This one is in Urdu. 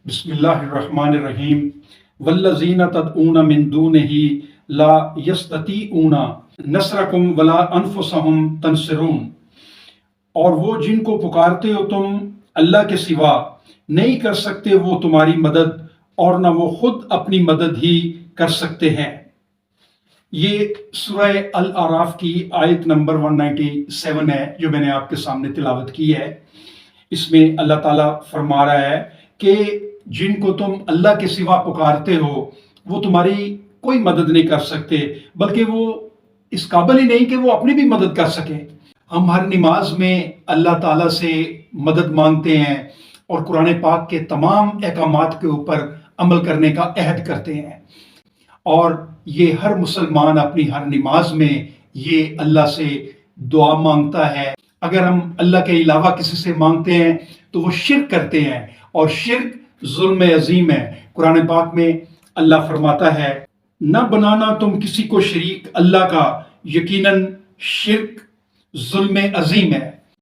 بسم اللہ الرحمن الرحیم والذین تدعون من دونہ لا یستطیعون نصرکم ولا انفسہم تنصرون، اور وہ جن کو پکارتے ہو تم اللہ کے سوا نہیں کر سکتے وہ تمہاری مدد، اور نہ وہ خود اپنی مدد ہی کر سکتے ہیں۔ یہ سورہ الاعراف کی آیت نمبر 197 ہے جو میں نے آپ کے سامنے تلاوت کی ہے۔ اس میں اللہ تعالیٰ فرما رہا ہے کہ جن کو تم اللہ کے سوا پکارتے ہو وہ تمہاری کوئی مدد نہیں کر سکتے، بلکہ وہ اس قابل ہی نہیں کہ وہ اپنی بھی مدد کر سکیں۔ ہم ہر نماز میں اللہ تعالیٰ سے مدد مانگتے ہیں اور قرآن پاک کے تمام احکامات کے اوپر عمل کرنے کا عہد کرتے ہیں، اور یہ ہر مسلمان اپنی ہر نماز میں یہ اللہ سے دعا مانگتا ہے۔ اگر ہم اللہ کے علاوہ کسی سے مانگتے ہیں تو وہ شرک کرتے ہیں، اور شرک ظلم عظیم ہے۔ قرآن پاک میں اللہ فرماتا ہے، نہ بنانا تم کسی کو شریک اللہ کا، یقیناً شرک ظلم عظیم ہے۔